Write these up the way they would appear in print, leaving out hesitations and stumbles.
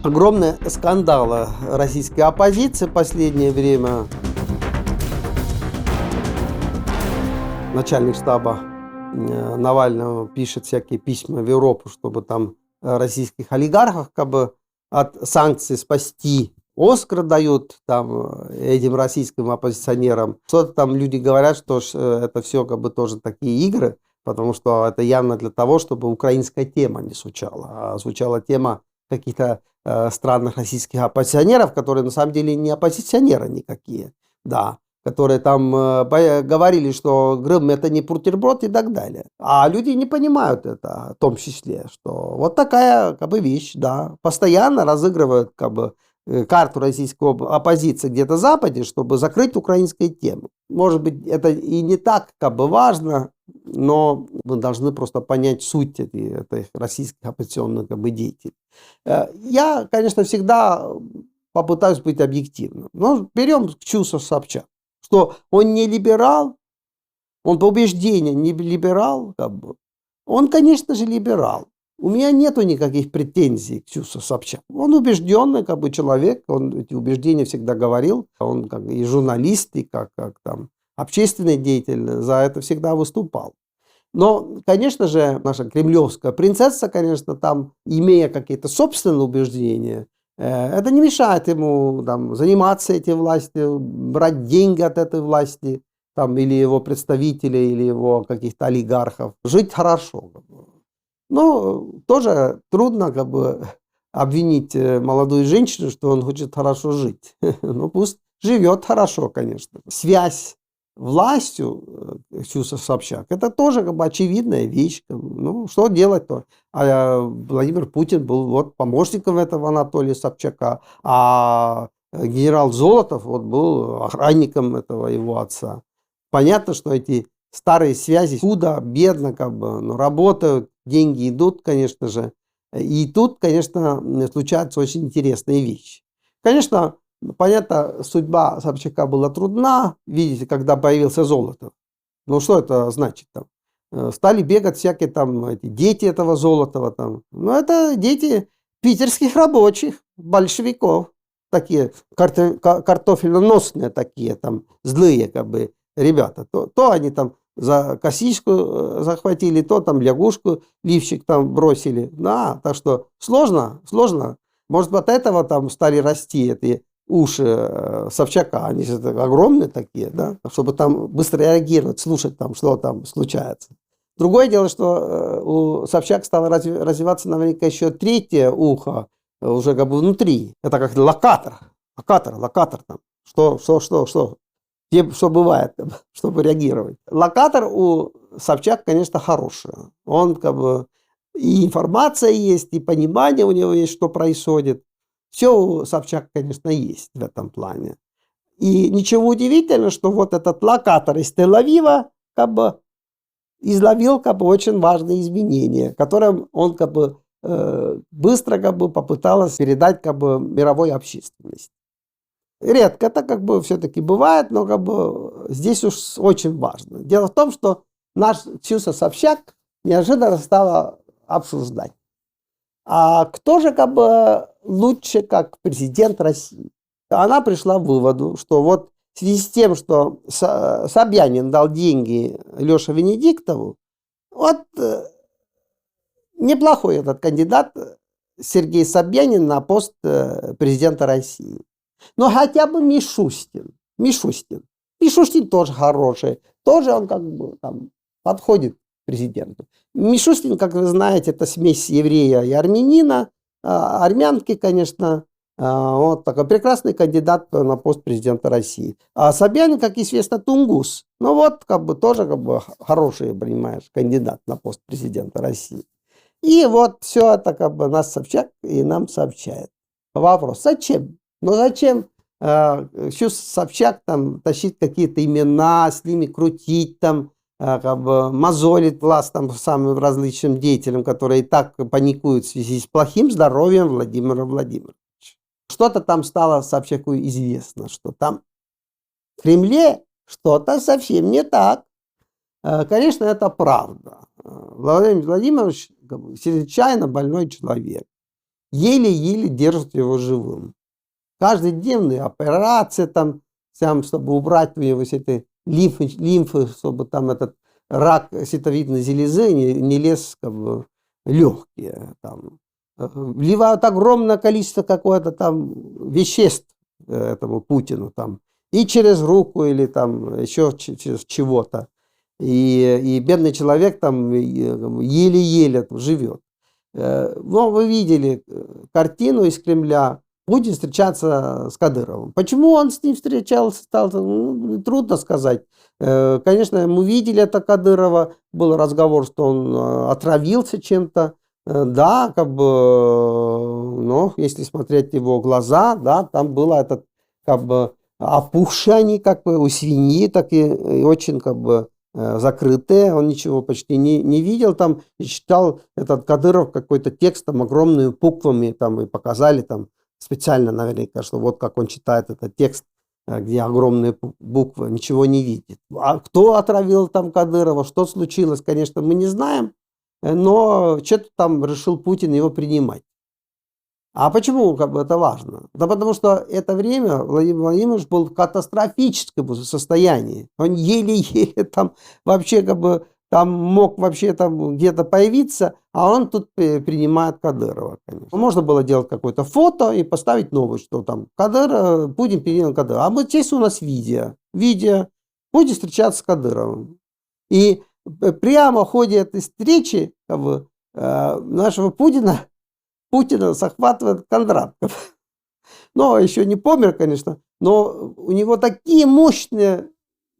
Огромные скандалы российской оппозиции в последнее время. Начальник штаба Навального пишет всякие письма в Европу, чтобы там российских олигархов как бы от санкций спасти. Оскар дают там этим российским оппозиционерам. Что-то там люди говорят, что это все как бы тоже такие игры, потому что это явно для того, чтобы украинская тема не звучала, а звучала тема каких-то странных российских оппозиционеров, которые на самом деле не оппозиционеры никакие, да, которые там говорили, что Крым это не бутерброд и так далее. А люди не понимают это, в том числе, что вот такая как бы вещь, да, постоянно разыгрывают как бы карту российской оппозиции где-то в Западе, чтобы закрыть украинскую тему. Может быть, это и не так как бы важно, но мы должны просто понять суть этих российских оппозиционных как бы деятелей. Я, конечно, всегда попытаюсь быть объективным. Но берем Ксюса Собчак, что он не либерал, он по убеждению не либерал, как бы. Он, конечно же, либерал. У меня нету никаких претензий к Ксюсу Собчак. Он убежденный как бы человек, он эти убеждения всегда говорил. Он как и журналист, и как там общественный деятель за это всегда выступал. Но, конечно же, наша кремлевская принцесса, конечно, там, имея какие-то собственные убеждения, это не мешает ему там, заниматься этой властью, брать деньги от этой власти, там, или его представителей, или его каких-то олигархов, жить хорошо. Но тоже трудно как бы обвинить молодую женщину, что он хочет хорошо жить. Ну пусть живет хорошо, конечно. Связь властью Ксюса Собчак, это тоже как бы очевидная вещь. Ну, что делать-то? А Владимир Путин был вот помощником этого Анатолия Собчака, а генерал Золотов вот был охранником этого его отца. Понятно, что эти старые связи худо, бедно как бы, но работают, деньги идут, конечно же. И тут, конечно, случаются очень интересные вещи. Конечно, понятно, судьба Собчака была трудна, видите, когда появился Золотов. Ну, что это значит там? Стали бегать всякие там эти дети этого Золотова там. Ну, это дети питерских рабочих, большевиков. Такие картофельноносные такие там, злые как бы ребята. То они там за косичку захватили, то там лягушку, лифчик там бросили. Да, так что сложно. Может, от этого там стали расти эти уши Собчака, они же огромные такие, да, чтобы там быстро реагировать, слушать там, что там случается. Другое дело, что у Собчак стало развиваться наверняка еще третье ухо, уже как бы внутри. Это как локатор там. Что бывает, чтобы реагировать. Локатор у Собчак, конечно, хороший. Он как бы и информация есть, и понимание у него есть, что происходит. Все у Собчак, конечно, есть в этом плане. И ничего удивительного, что вот этот локатор из Тель-Авива как бы изловил как бы очень важные изменения, которым он как бы быстро как бы попытался передать как бы мировой общественности. Редко это как бы все-таки бывает, но как бы здесь уж очень важно. Дело в том, что наш Ксюса Собчак неожиданно стала обсуждать. А кто же как бы лучше, как президент России? Она пришла к выводу, что вот в связи с тем, что Собянин дал деньги Леше Венедиктову, вот неплохой этот кандидат Сергей Собянин на пост президента России. Но хотя бы Мишустин. Мишустин тоже хороший. Тоже он как бы там подходит к президенту. Мишустин, как вы знаете, это смесь еврея и армянина. Армянки, конечно, вот такой прекрасный кандидат на пост президента России. А Собянин, как известно, тунгус. Ну вот, как бы тоже как бы хороший, понимаешь, кандидат на пост президента России. И вот все это как бы нас Собчак и нам сообщает. Вопрос, зачем? Ну зачем Ксюса Собчак там тащить какие-то имена, с ними крутить там, как бы мозолить глаз там самым различным деятелям, которые и так паникуют в связи с плохим здоровьем Владимира Владимировича. Что-то там стало Собчаку известно, что там в Кремле что-то совсем не так. Конечно, это правда. Владимир Владимирович чрезвычайно больной человек. еле-еле держат его живым. Каждодневные операции там, чтобы убрать у него эти лимфы, чтобы там этот рак ситовидной железы не лез как бы, легкие. Там. Вливают огромное количество какое-то там веществ этому Путину там и через руку или там еще через чего-то. И бедный человек там еле-еле живет. Но вы видели картину из Кремля. Путин встречаться с Кадыровым. Почему он с ним встречался, трудно сказать. Конечно, мы видели это Кадырова. Был разговор, что он отравился чем-то. Да, как бы, но если смотреть его глаза, да, там было этот, как бы, опухшие они, как бы, у свиньи, так и очень, как бы, закрытые, он ничего почти не видел там, и читал этот Кадыров какой-то текст там огромными буквами, там, и показали там специально наверняка, что вот как он читает этот текст, где огромные буквы, ничего не видит. А кто отравил там Кадырова, что случилось, конечно, мы не знаем, но что-то там решил Путин его принимать. А почему как бы это важно? Да потому что это время Владимир Владимирович был в катастрофическом состоянии. Он еле-еле там вообще как бы там мог вообще там где-то появиться, а он тут принимает Кадырова, конечно. Можно было делать какое-то фото и поставить новость, что там Кадыров, Путин принял Кадырова. А вот здесь у нас видео. Путин встречаться с Кадыровым. И прямо в ходе этой встречи как бы, нашего Путина захватывает Кондратков. Но еще не помер, конечно, но у него такие мощные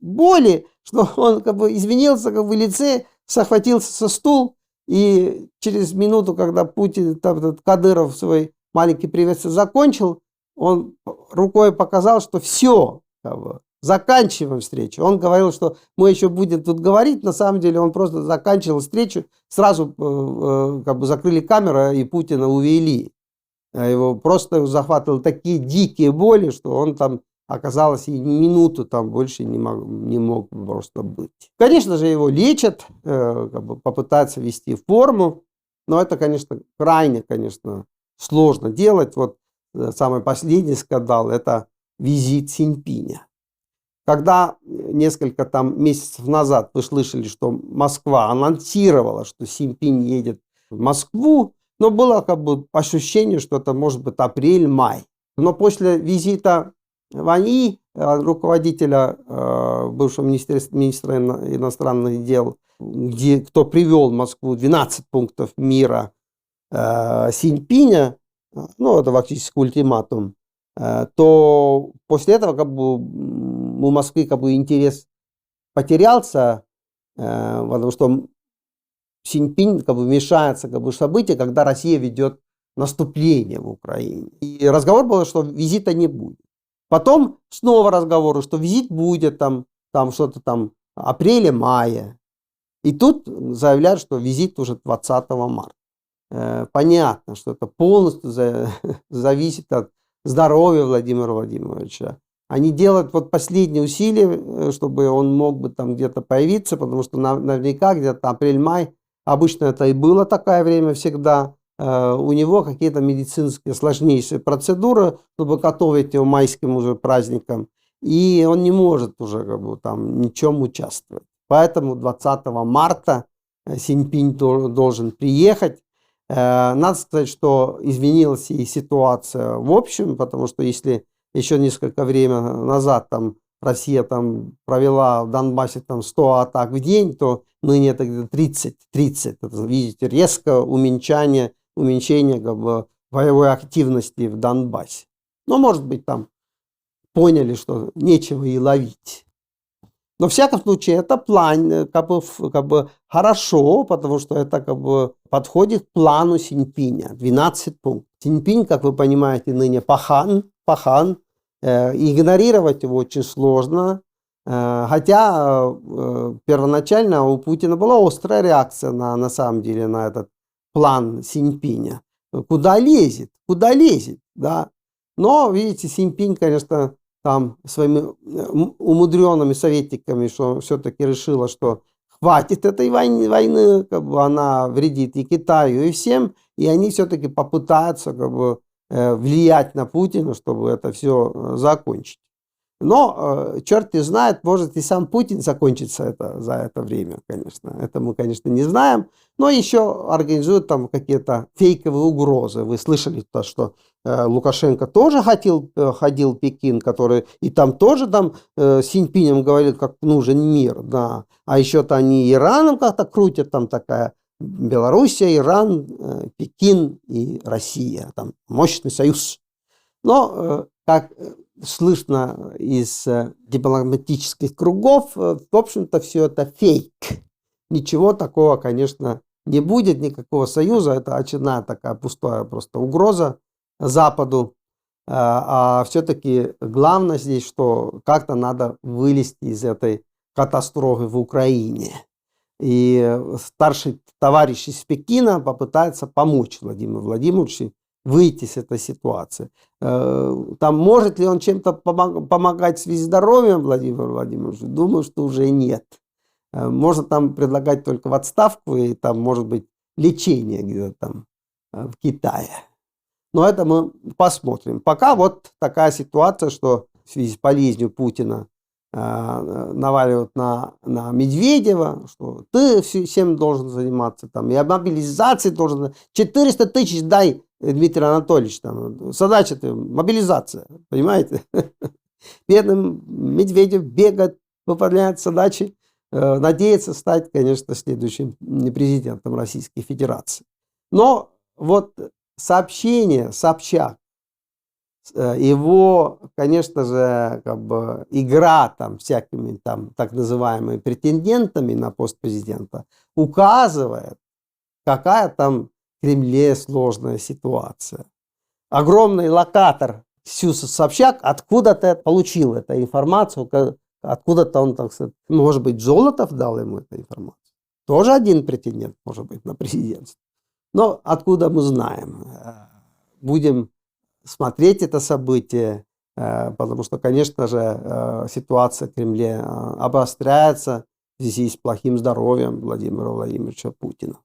боли, что он как бы изменился как бы в лице, захватился со стул, и через минуту, когда Путин, там, этот Кадыров свой маленький приветствие закончил, он рукой показал, что все, как бы, заканчиваем встречу. Он говорил, что мы еще будем тут говорить, на самом деле он просто заканчивал встречу, сразу как бы закрыли камеру и Путина увели. Его просто захватывали такие дикие боли, что он там оказалось и минуту там больше не мог просто быть. Конечно же, его лечат, как бы попытаются ввести в форму, но это, конечно, крайне, конечно, сложно делать. Вот самый последний скандал – это визит Синьпиня. Когда несколько там месяцев назад вы слышали, что Москва анонсировала, что Синьпинь едет в Москву, но было как бы ощущение, что это может быть апрель-май. Но после визита Ван И, руководителя бывшего министра иностранных дел, кто привел в Москву 12 пунктов мира Синьпиня, ну это фактически ультиматум, то после этого как бы у Москвы как бы интерес потерялся, потому что Синьпинь как бы вмешается как бы в события, когда Россия ведет наступление в Украине. И разговор был, что визита не будет. Потом снова разговоры, что визит будет там что-то там апреля-мая. И тут заявляют, что визит уже 20 марта. Понятно, что это полностью зависит от здоровья Владимира Владимировича. Они делают вот последние усилия, чтобы он мог бы там где-то появиться, потому что наверняка где-то апрель-май, обычно это и было такое время всегда, у него какие-то медицинские сложнейшие процедуры, чтобы готовить его майским уже праздникам, и он не может уже как бы там ничем участвовать. Поэтому 20 марта Синьпинь должен приехать. Надо сказать, что изменилась и ситуация в общем, потому что если еще несколько времени назад там Россия там провела в Донбассе там 100 атак в день, то ныне это где-то 30. Это, видите, резкое уменьшение как бы, боевой активности в Донбассе. Но, может быть, там поняли, что нечего и ловить. Но, в всяком случае, это план как бы хорошо, потому что это как бы подходит к плану Синьпиня. 12 пунктов. Синьпинь, как вы понимаете, ныне пахан. Игнорировать его очень сложно. Хотя первоначально у Путина была острая реакция на самом деле на этот план Синьпиня. Куда лезет, да. Но, видите, Синьпинь, конечно, там своими умудренными советниками, что все-таки решила, что хватит этой войны, как бы она вредит и Китаю, и всем, и они все-таки попытаются как бы влиять на Путина, чтобы это все закончить. Но черт не знает, может и сам Путин закончится за это время, конечно. Это мы, конечно, не знаем. Но еще организуют там какие-то фейковые угрозы. Вы слышали то, что Лукашенко тоже ходил в Пекин, который и там тоже с Синьпинем говорил, как нужен мир. Да. А еще-то они Ираном как-то крутят, там такая Белоруссия, Иран, Пекин и Россия. Там мощный союз. Но, как слышно из дипломатических кругов, в общем-то, все это фейк. Ничего такого, конечно, не будет, никакого союза. Это очередная такая пустая просто угроза Западу. А все-таки главное здесь, что как-то надо вылезти из этой катастрофы в Украине. И старший товарищ из Пекина попытается помочь Владимиру Владимировичу выйти с этой ситуации. Там может ли он чем-то помогать в связи с здоровьем Владимиру Владимировичу? Думаю, что уже нет. Можно там предлагать только в отставку и там, может быть, лечение где-то там в Китае. Но это мы посмотрим. Пока вот такая ситуация, что в связи с болезнью Путина наваливают на Медведева, что ты всем должен заниматься, там, и о мобилизации должен. 400 тысяч дай, Дмитрий Анатольевич, там, задача ты мобилизация, понимаете? Бедным Медведев бегает, выполняет задачи, надеется стать, конечно, следующим президентом Российской Федерации. Но вот сообщение, Собчак, его, конечно же, как бы игра там всякими там так называемыми претендентами на пост президента указывает, какая там в Кремле сложная ситуация. Огромный локатор Ксюса Собчак откуда-то получил эту информацию, откуда-то он, так сказать, может быть, Золотов дал ему эту информацию. Тоже один претендент, может быть, на президентство. Но откуда мы знаем? Будем смотреть это событие, потому что, конечно же, ситуация в Кремле обостряется в связи с плохим здоровьем Владимира Владимировича Путина.